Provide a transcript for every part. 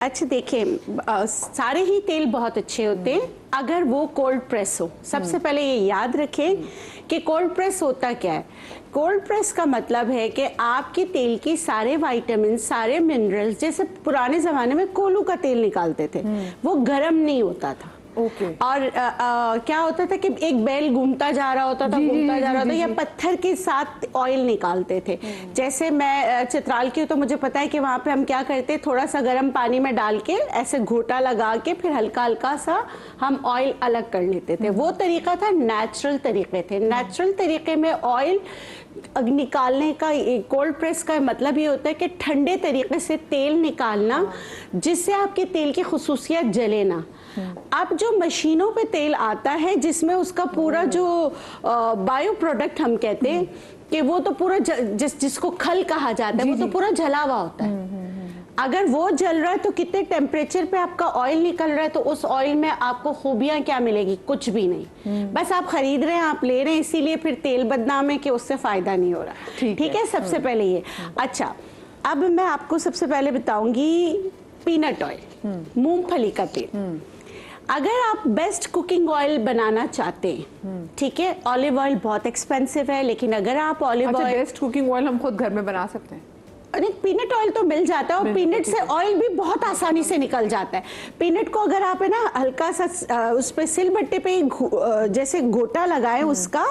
अच्छा देखिए, सारे ही तेल बहुत अच्छे होते हैं अगर वो कोल्ड प्रेस हो। सबसे पहले ये याद रखें कि कोल्ड प्रेस होता क्या है। कोल्ड प्रेस का मतलब है कि आपके तेल की सारे विटामिन, सारे मिनरल्स, जैसे पुराने जमाने में कोलू का तेल निकालते थे, वो गर्म नहीं होता था। और क्या होता था कि एक बैल घूमता जा रहा होता था, घूमता जा रहा होता, या पत्थर के साथ ऑयल निकालते थे। जैसे मैं चित्राल की हूँ तो मुझे पता है कि वहां पे हम क्या करते, थोड़ा सा गर्म पानी में डाल के ऐसे घोटा लगा के फिर हल्का हल्का सा हम ऑयल अलग कर लेते थे। वो तरीका था, नेचुरल तरीके थे। नेचुरल तरीके में ऑयल निकालने का, कोल्ड प्रेस का मतलब ये होता है कि ठंडे तरीके से तेल निकालना जिससे आपके तेल की खुसूसियत जले ना। अब जो मशीनों पे तेल आता है जिसमें उसका पूरा जो बायो प्रोडक्ट हम कहते हैं कि वो तो पूरा जिसको खल कहा जाता है, वो तो पूरा जला हुआ होता है। अगर वो जल रहा है तो कितने टेम्परेचर पे आपका ऑयल निकल रहा है, तो उस ऑयल में आपको खूबियां क्या मिलेगी? कुछ भी नहीं। बस आप खरीद रहे हैं, आप ले रहे हैं, इसीलिए फिर तेल बदनाम है कि उससे फायदा नहीं हो रहा। ठीक है, सबसे पहले ये। अच्छा, अब मैं आपको सबसे पहले बताऊंगी पीनट ऑयल, मूंगफली का तेल। अगर आप बेस्ट कुकिंग ऑयल बनाना चाहते हैं, ठीक है, ऑलिव ऑयल बहुत एक्सपेंसिव है, लेकिन अगर आप olive oil, best cooking oil हम खुद घर में बना सकते हैं। अरे पीनट ऑयल तो मिल जाता है, और पीनट से ऑयल भी बहुत आसानी से निकल जाता है। पीनट को अगर आप है ना हल्का सा उस पे सिलबट्टे पे जैसे गोटा लगाए उसका,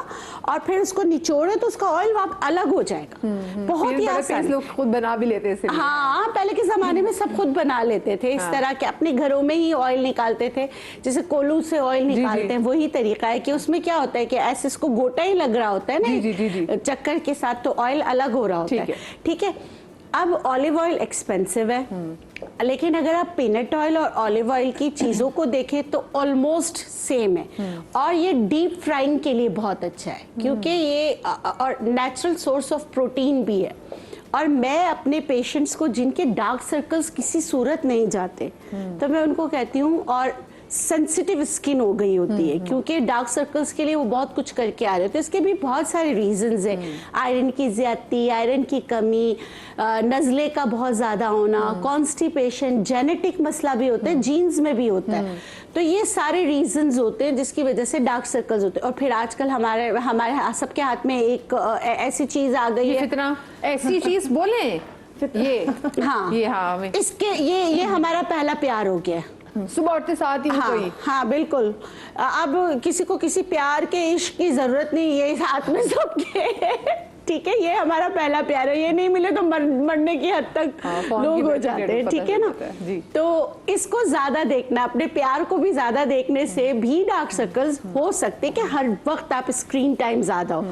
और फिर उसको निचोड़े तो उसका ऑयल अलग हो जाएगा। बहुत ही आसान। लोग खुद बना भी लेते हैं। हाँ, पहले के जमाने में सब खुद बना लेते थे इस तरह के, अपने घरों में ही ऑयल निकालते थे, जैसे कोलू से ऑयल निकालते हैं। वही तरीका है कि उसमें क्या होता है कि ऐसे इसको गोटा ही लग रहा होता है ना चक्कर के साथ, तो ऑयल अलग हो रहा होता है। ठीक है, अब ऑलिव ऑयल एक्सपेंसिव है, लेकिन अगर आप पीनट ऑयल और ऑलिव ऑयल की चीज़ों को देखें तो ऑलमोस्ट सेम है। और ये डीप फ्राइंग के लिए बहुत अच्छा है, क्योंकि ये और नेचुरल सोर्स ऑफ प्रोटीन भी है। और मैं अपने पेशेंट्स को जिनके डार्क सर्कल्स किसी सूरत नहीं जाते, तो मैं उनको कहती हूँ, और सेंसिटिव स्किन हो गई होती है, क्योंकि डार्क सर्कल्स के लिए वो बहुत कुछ करके आ रहे होते हैं। इसके भी बहुत सारे रीजंस हैं, आयरन की ज्यादती, आयरन की कमी, नज़ले का बहुत ज़्यादा होना, कॉन्स्टिपेशन, जेनेटिक मसला भी होता है, जीन्स में भी होता है। तो ये सारे रीजंस होते हैं जिसकी वजह से डार्क सर्कल्स होते हैं। और फिर आजकल हमारे सबके हाथ में एक ऐसी चीज़ आ गई है, इतना ऐसी चीज़ बोले ये, हाँ, इसके ये हमारा पहला प्यार हो गया, सुबह उठते साथ ही कोई। हाँ बिल्कुल। अब किसी को किसी प्यार के इश्क की जरूरत नहीं, ये हाथ में सबके ठीक है, ये हमारा पहला प्यार है, ये नहीं मिले तो मरने की हद तक लोग हो जाते हैं। ठीक है ना, तो इसको ज्यादा देखना, अपने प्यार को भी ज्यादा देखने से भी डार्क सर्कल्स हो सकते हैं कि हर वक्त आप स्क्रीन टाइम ज्यादा हो।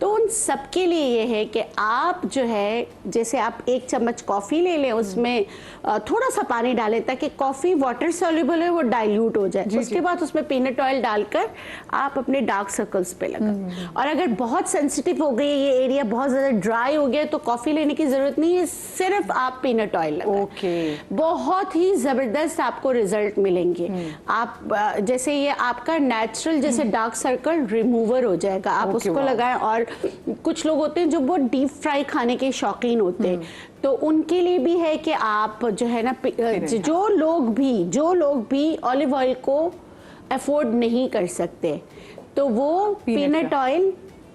तो उन सबके लिए ये है कि आप जो है, जैसे आप एक चम्मच कॉफी ले लें, उसमें थोड़ा सा पानी डालें ताकि कॉफी वाटर सॉल्युबल है, वो डाइल्यूट हो जाए। उसके बाद उसमें पीनट ऑयल डालकर आप अपने डार्क सर्कल्स पे लगाएं। और अगर बहुत सेंसिटिव हो गई ये एरिया, बहुत ज्यादा ड्राई हो गया, तो कॉफी लेने की जरूरत नहीं है, सिर्फ आप पीनट ऑयल लगाएं। बहुत ही जबरदस्त आपको रिजल्ट मिलेंगे। आप जैसे ये आपका नेचुरल जैसे डार्क सर्कल रिमूवर हो जाएगा, आप उसको लगाएं। और कुछ लोग होते हैं जो बहुत डीप फ्राई खाने के शौकीन होते हैं, तो उनके लिए भी है कि आप जो है ना, जो लोग भी ऑलिव ऑयल को अफोर्ड नहीं कर सकते, तो वो पीनट ऑयल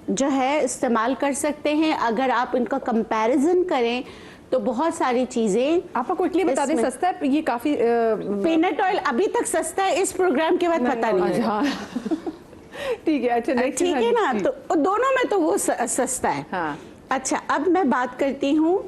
जो है इस्तेमाल कर सकते हैं। अगर आप इनका कंपैरिजन करें तो बहुत सारी चीजें आपको क्विकली बता दें, सस्ता है ये काफी। पीनट ऑयल अभी तक सस्ता है, इस प्रोग्राम के बाद पता नहीं। ठीक है, अच्छा ठीक है ना, तो दोनों में तो वो सस्ता है। हाँ। अच्छा, अब मैं बात करती हूँ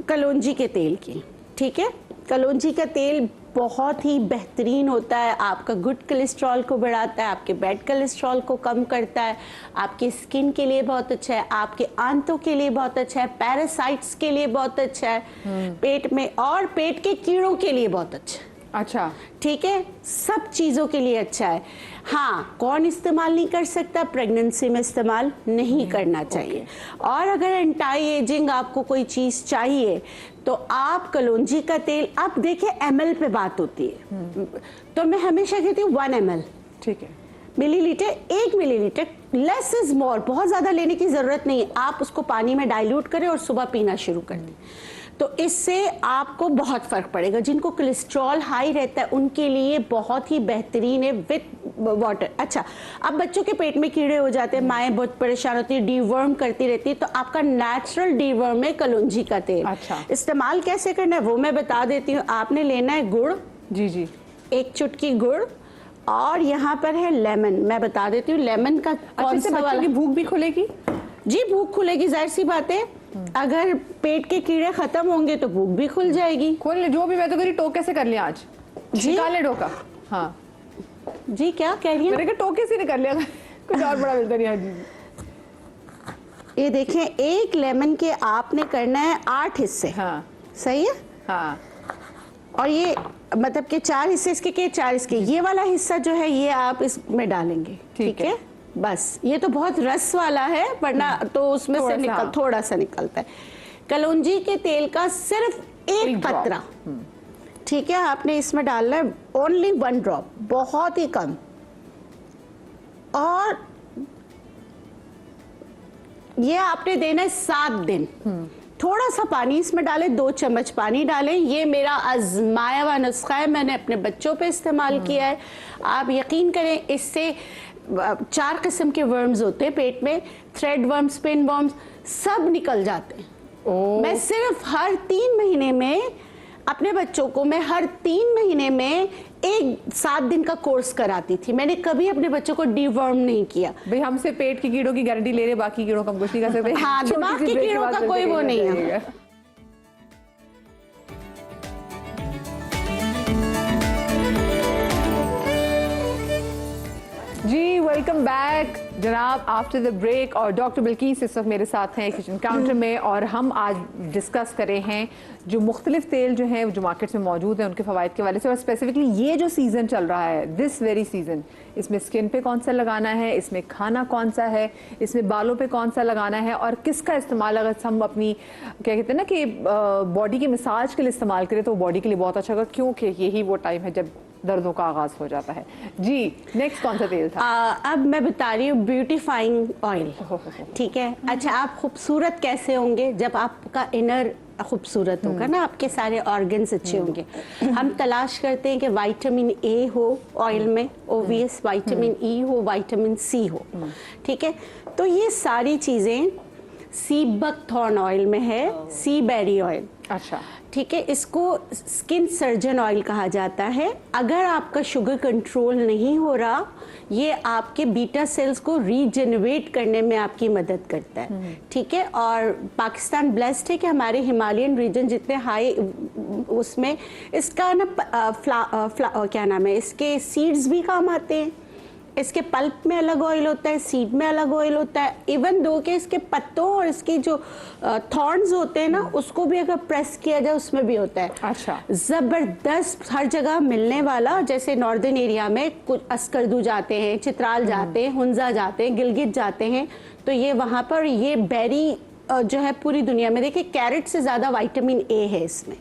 कलौंजी के तेल की। ठीक है, कलौंजी का तेल बहुत ही बेहतरीन होता है, आपका गुड कोलेस्ट्रॉल को बढ़ाता है, आपके बैड कोलेस्ट्रॉल को कम करता है, आपकी स्किन के लिए बहुत अच्छा है, आपके आंतों के लिए बहुत अच्छा है, पैरासाइट्स के लिए बहुत अच्छा है, पेट में और पेट के कीड़ों के लिए बहुत अच्छा है। अच्छा, ठीक है, सब चीज़ों के लिए अच्छा है। हाँ, कौन इस्तेमाल नहीं कर सकता? प्रेगनेंसी में इस्तेमाल नहीं करना चाहिए। और अगर एंटी एजिंग आपको कोई चीज़ चाहिए तो आप कलौंजी का तेल, आप देखिए ml पे बात होती है, तो मैं हमेशा कहती हूँ 1 ml, ठीक है, millilitre, 1 millilitre, less is more, बहुत ज़्यादा लेने की ज़रूरत नहीं है। आप उसको पानी में डाइल्यूट करें और सुबह पीना शुरू कर दें। तो इससे आपको बहुत फर्क पड़ेगा। जिनको कोलेस्ट्रॉल हाई रहता है उनके लिए बहुत ही बेहतरीन है विथ वाटर। अच्छा, अब बच्चों के पेट में कीड़े हो जाते हैं, माएँ बहुत परेशान होती है, डीवर्म करती रहती है, तो आपका नेचुरल डीवर्म है कलौंजी का तेल। अच्छा, इस्तेमाल कैसे करना है वो मैं बता देती हूँ। आपने लेना है गुड़, जी जी, 1 चुटकी गुड़, और यहाँ पर है लेमन। मैं बता देती हूँ लेमन का कौन सा बच्चों वाला। की भूख भी खुलेगी? जी भूख खुलेगी, जाहिर सी बात है। अगर पेट के कीड़े खत्म होंगे तो भूख भी खुल जाएगी। खोल ले, जो भी मैं तो करी टोके से कर लिया आज। जी? निकाल ले डोका। हाँ जी, क्या कह रही हैं? मैंने कहा टोके से निकाल लिया, कुछ और बड़ा मिलता नहीं। हाँ जी, ये देखें, 1 लेमन के आपने करना है 8 हिस्से। हाँ सही है। हाँ, और ये मतलब कि 4 हिस्से इसके के 4 इसके। ये वाला हिस्सा जो है ये आप इसमें डालेंगे। ठीक है। बस ये तो बहुत रस वाला है, वरना तो उसमें से थोड़ा सा निकलता है। कलौंजी के तेल का सिर्फ 1 कतरा, ठीक है, आपने इसमें डालना है। ओनली 1 ड्रॉप, बहुत ही कम। और ये आपने देना है 7 दिन। थोड़ा सा पानी इसमें डालें, 2 चम्मच पानी डालें। ये मेरा आजमाया हुआ नुस्खा है, मैंने अपने बच्चों पे इस्तेमाल किया है। आप यकीन करें, इससे 4 किस्म के वर्म्स होते हैं पेट में, थ्रेड वर्म्स, पिन वर्म्स, सब निकल जाते हैं। मैं सिर्फ हर 3 महीने में अपने बच्चों को, मैं हर 3 महीने में 7 दिन का कोर्स कराती थी। मैंने कभी अपने बच्चों को डीवर्म नहीं किया। भाई हमसे पेट के कीड़ों की गारंटी ले रहे, बाकी कीड़ों का हम कुछ नहीं कर सकते। हाँ, दिमाग के कीड़ों का कोई वो नहीं है। जी वेलकम बैक जनाब आफ्टर द ब्रेक। और डॉक्टर बिल्किस इस वक्त मेरे साथ हैं किचन काउंटर में, और हम आज डिस्कस कर रहे हैं जो मुख्तलिफ तेल जो हैं जो मार्केट्स में मौजूद हैं उनके फ़वाइद के वाले से, और स्पेसिफिकली ये जो सीज़न चल रहा है, दिस वेरी सीज़न, इसमें स्किन पे कौन सा लगाना है, इसमें खाना कौन सा है, इसमें बालों पे कौन सा लगाना है, और किसका इस्तेमाल अगर हम अपनी क्या कहते हैं ना कि बॉडी के मसाज के लिए इस्तेमाल करें तो बॉडी के लिए बहुत अच्छा होगा, क्योंकि यही वो टाइम है जब दर्दों का आगाज हो जाता है। जी नेक्स्ट कौन सा तेल था? अब मैं बता रही हूँ ब्यूटीफाइंग ऑयल। ठीक है। अच्छा, आप खूबसूरत कैसे होंगे? जब आपका इनर खूबसूरत होगा ना, आपके सारे ऑर्गन्स अच्छे होंगे। हम तलाश करते हैं कि विटामिन ए हो ऑयल में, ओवीएस, विटामिन ई हो, विटामिन सी हो। ठीक है, तो ये सारी चीजें सी बकथॉर्न ऑयल में है, सी बेरी ऑयल। अच्छा, ठीक है, इसको स्किन सर्जन ऑयल कहा जाता है। अगर आपका शुगर कंट्रोल नहीं हो रहा, ये आपके बीटा सेल्स को रीजनरेट करने में आपकी मदद करता है। ठीक है, और पाकिस्तान ब्लेस्ड है कि हमारे हिमालयन रीजन जितने हाई, उसमें इसका ना क्या नाम है, इसके सीड्स भी काम आते हैं। इसके पल्प में अलग ऑयल होता है, सीड में अलग ऑयल होता है। इवन दो के इसके पत्तों और इसकी जो थॉर्न्स होते हैं ना, उसको भी अगर प्रेस किया जाए उसमें भी होता है। अच्छा, जबरदस्त, हर जगह मिलने वाला। जैसे नॉर्दर्न एरिया में कुछ अस्करदू जाते हैं, चित्राल जाते हैं, हुंजा जाते हैं, गिलगित जाते हैं, तो ये वहाँ पर ये बेरी जो है पूरी दुनिया में, देखिए कैरेट से ज़्यादा विटामिन ए है इसमें,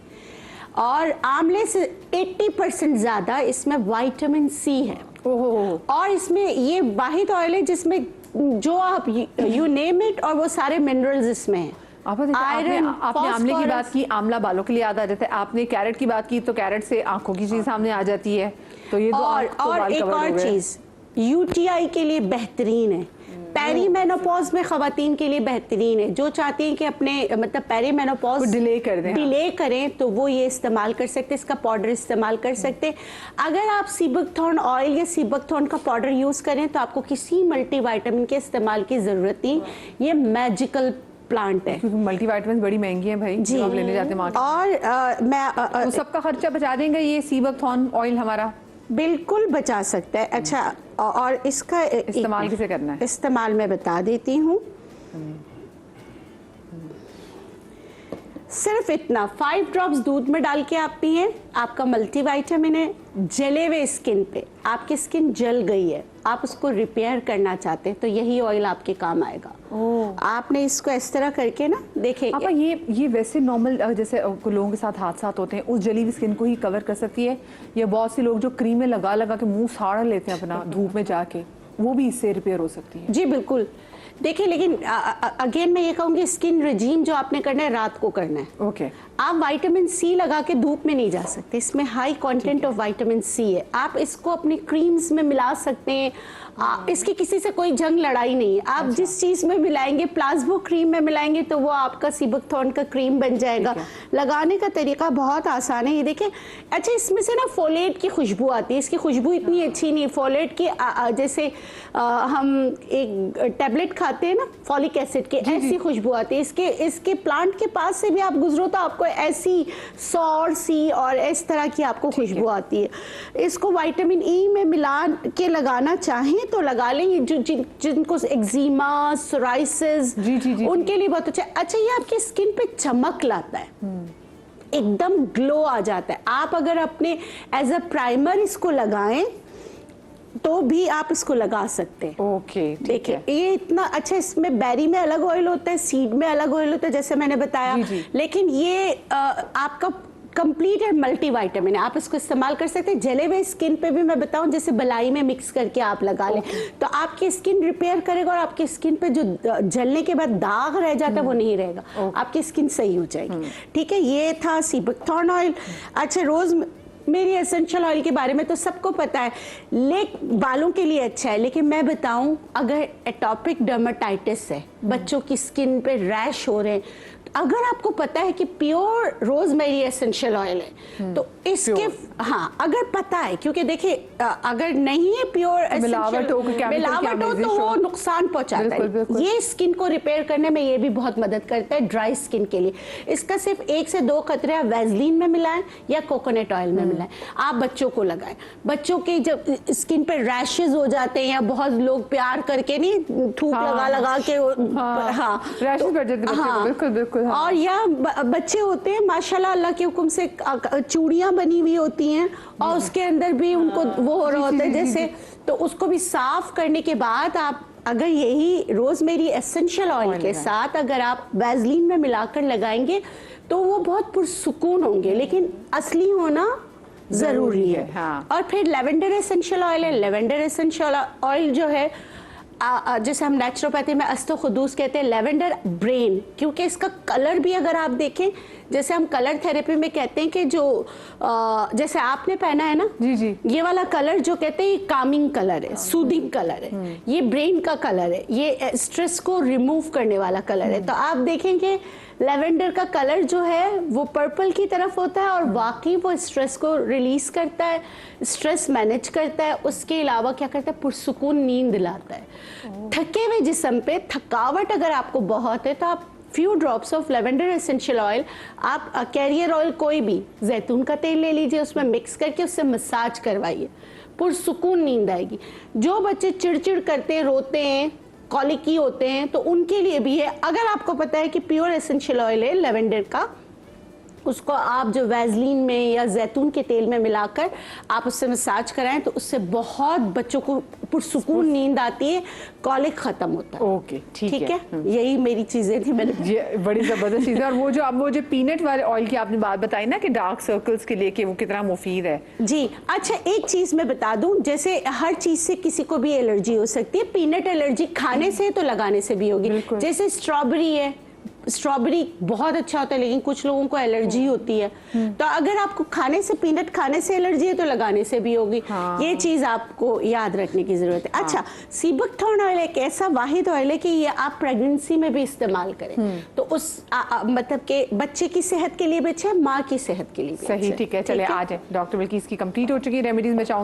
और आंवले से 80% ज़्यादा इसमें विटामिन सी है। और इसमें ये वाहिद ऑयल है जिसमें जो आप यू नेम इट, और वो सारे मिनरल्स इसमें हैं। आयरन, आपने आंवले की बात की, आंवला बालों के लिए याद आ जाता है। आपने कैरेट की बात की तो कैरेट से आंखों की चीज सामने आ जाती है। तो ये और एक और चीज, यूटीआई के लिए बेहतरीन है, पेरीमेनोपॉज में खवातीन के लिए बेहतरीन है। जो चाहती हैं कि अपने मतलब पेरीमेनोपॉज डिले कर दें, डिले करें, तो वो ये इस्तेमाल कर सकते हैं, इसका पाउडर इस्तेमाल कर सकते हैं। अगर आप सीबकथॉर्न ऑयल या सीबकथॉर्न का पाउडर यूज़ करें तो आपको किसी मल्टीविटामिन के इस्तेमाल की ज़रूरत नहीं। ये मैजिकल प्लांट है, क्योंकि मल्टीविटामिन बड़ी महंगी है भाई जी, जो हम लेने जाते हैं मार्केट। और मैं तो सबका खर्चा बचा देंगे ये सीबकथॉर्न ऑयल हमारा, बिल्कुल बचा सकता है। अच्छा, और इसका इस्तेमाल किसे करना है? इस्तेमाल मैं बता देती हूँ। सिर्फ इतना, 5 ड्रॉप्स दूध में डाल के आप पिए, आपका मल्टीविटामिन है। जले हुए स्किन पे, आपकी स्किन जल गई है, आप उसको रिपेयर करना चाहते हैं, तो यही ऑयल आपके काम आएगा। आपने इसको इस तरह करके ना, देखिए आप ये वैसे नॉर्मल जैसे लोगों के साथ हादसात होते हैं, उस जली हुई स्किन को ही कवर कर सकती है, या बहुत से लोग जो क्रीमें लगा लगा के मुंह साड़ लेते हैं अपना धूप में जाके, वो भी इससे रिपेयर हो सकती है? जी बिल्कुल। देखिए, लेकिन अगेन मैं ये कहूँगी, स्किन रिजीम जो आपने करना है रात को करना है। ओके। आप विटामिन सी लगा के धूप में नहीं जा सकते, इसमें high content of vitamin C है। आप इसको अपनी क्रीम्स में मिला सकते हैं, इसकी किसी से कोई जंग लड़ाई नहीं है। आप जिस चीज में मिलाएंगे, प्लाज्मो क्रीम में मिलाएंगे तो वो आपका सीबकथॉर्न का क्रीम बन जाएगा। लगाने का तरीका बहुत आसान है, ये देखिए। अच्छा, इसमें से ना फोलेट की खुशबू आती है, इसकी खुशबू इतनी अच्छी नहीं। फोलेट की जैसे हम एक टैबलेट खाते हैं ना फॉलिक एसिड के, ऐसी खुशबू आती है। इसके प्लांट के पास से भी आप गुजरो तो आपको ऐसी सौर सी और इस तरह की आपको खुशबू आती है। इसको विटामिन ई में मिला के लगाना चाहें तो लगा लें। जिनको एक्जिमा, सोराइसिस, उनके लिए बहुत अच्छा। अच्छा, ये आपकी स्किन पे चमक लाता है, एकदम ग्लो आ जाता है। आप अगर अपने एज अ प्राइमर इसको लगाएं तो भी आप इसको लगा सकते हैं। ओके, देखिए ये इतना अच्छा। इसमें बेरी में अलग ऑयल होता है, सीड में अलग ऑयल होता है, जैसे मैंने बताया। लेकिन ये आपका कंप्लीट है, मल्टी विटामिन है। आप इसको इस्तेमाल कर सकते हैं जले हुए स्किन पे भी। मैं बताऊं, जैसे बलाई में मिक्स करके आप लगा लें तो आपकी स्किन रिपेयर करेगा और आपकी स्किन पे जो जलने के बाद दाग रह जाता है वो नहीं रहेगा, आपकी स्किन सही हो जाएगी। ठीक है, ये था सीबकथॉर्न ऑयल। अच्छा, रोज मेरी एसेंशियल ऑयल के बारे में तो सबको पता है, बालों के लिए अच्छा है। लेकिन मैं बताऊं, अगर एटॉपिक डर्मेटाइटिस है, बच्चों की स्किन पे रैश हो रहे हैं, अगर आपको पता है कि प्योर रोजमेरी एसेंशियल ऑयल है तो इसके हाँ, अगर पता है, क्योंकि देखिए अगर नहीं है प्योर मिलावट हो तो वो नुकसान पहुंचाता है। ये स्किन को रिपेयर करने में ये भी बहुत मदद करता है ड्राई स्किन के लिए। इसका सिर्फ 1 से 2 कतरे आप वैसलीन में मिलाएं या कोकोनट ऑयल में मिलाएं, आप बच्चों को लगाएं। बच्चों के जब स्किन पे रैशेज हो जाते हैं, या बहुत लोग प्यार करके नहीं थूक लगा के रैशेज बढ़ जाते हैं, बिल्कुल बिल्कुल। और या बच्चे होते हैं माशाल्लाह अल्लाह के हुक्म से चूड़ियां बनी हुई होती हैं और उसके अंदर भी उनको वो हो रहा होता है जैसे, तो उसको भी साफ करने के बाद आप अगर यही रोजमेरी एसेंशियल ऑयल के साथ अगर आप वैसलीन में मिलाकर लगाएंगे तो वो बहुत पुरसुकून होंगे। लेकिन असली होना जरूरी है। और फिर लेवेंडर एसेंशियल ऑयल है। लेवेंडर एसेंशियल ऑयल जो है जैसे हम नेचुरोपैथी में अस्तोखुदूस कहते हैं लेवेंडर ब्रेन, क्योंकि इसका कलर भी अगर आप देखें, जैसे हम कलर थेरेपी में कहते हैं कि जो जैसे आपने पहना है ना, जी ये वाला कलर जो कहते हैं ये कामिंग कलर है, सूदिंग कलर है, ये ब्रेन का कलर है, ये स्ट्रेस को रिमूव करने वाला कलर है। तो आप देखेंगे लेवेंडर का कलर जो है वो पर्पल की तरफ होता है और वाकई वो स्ट्रेस को रिलीज करता है, स्ट्रेस मैनेज करता है। उसके अलावा क्या करता है, पुरसुकून नींद दिलाता है। थके हुए जिस्म पे थकावट अगर आपको बहुत है तो आप few drops of lavender essential oil, आप कैरियर ऑयल कोई भी जैतून का तेल ले लीजिए, उसमें मिक्स करके उससे मसाज करवाइए, पुरसुकून नींद आएगी। जो बच्चे चिड़चिड़ करते हैं, रोते हैं, कॉलिकी होते हैं, तो उनके लिए भी है। अगर आपको पता है कि प्योर एसेंशियल ऑयल है लेवेंडर का, उसको आप जो वैसलीन में या जैतून के तेल में मिलाकर आप उससे मसाज कराएं तो उससे बहुत बच्चों को पुरसुकून नींद आती है, कॉलिक खत्म होता है। ओके, ठीक है। यही मेरी चीजें थी, मैंने ये बड़ी जबरदस्त चीज है। और वो जो पीनट वाले ऑयल की आपने बात बताई ना कि डार्क सर्कल्स के लिए कि वो कितना मुफीद है। जी अच्छा, एक चीज मैं बता दूं, जैसे हर चीज से किसी को भी एलर्जी हो सकती है। पीनट एलर्जी खाने से तो लगाने से भी होगी। जैसे स्ट्रॉबेरी है, स्ट्रॉबेरी बहुत अच्छा होता है लेकिन कुछ लोगों को एलर्जी होती है, तो अगर आपको खाने से, पीनट खाने से एलर्जी है तो लगाने से भी होगी। ये चीज आपको याद रखने की जरूरत है। अच्छा, सीबकथॉर्न ऑयल एक ऐसा वाहिद ऑयल है कि ये आप प्रेगनेंसी में भी इस्तेमाल करें तो उस मतलब के बच्चे की सेहत के लिए भी अच्छा है, माँ की सेहत के लिए भी सही। ठीक है, चले आज डॉक्टर बिल्किस की कंप्लीट हो चुकी रेमेडीज में चाहूंगी